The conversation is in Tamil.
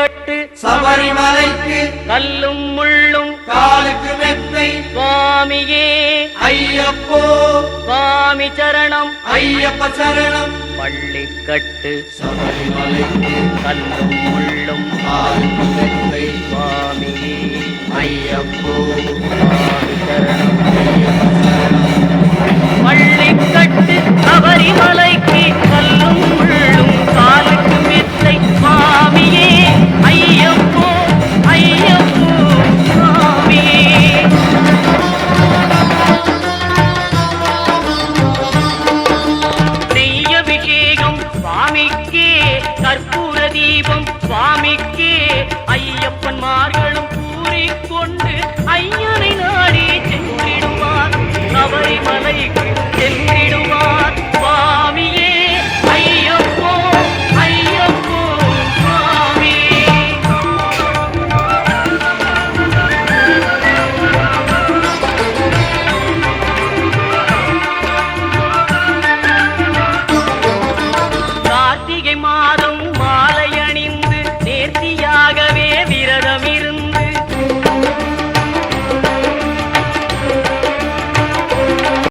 பட்டு சபரிமலைக்கு கல்லும் முள்ளும் காலுக்கு மெத்தை சுவாமியே ஐயப்போ சுவாமி சரணம் ஐயப்ப சரணம் பள்ளிக்கட்டு சபரிமலைக்கு கல்லும் முள்ளும் காலுக்கு மெத்தை சுவாமியே ஐயப்போ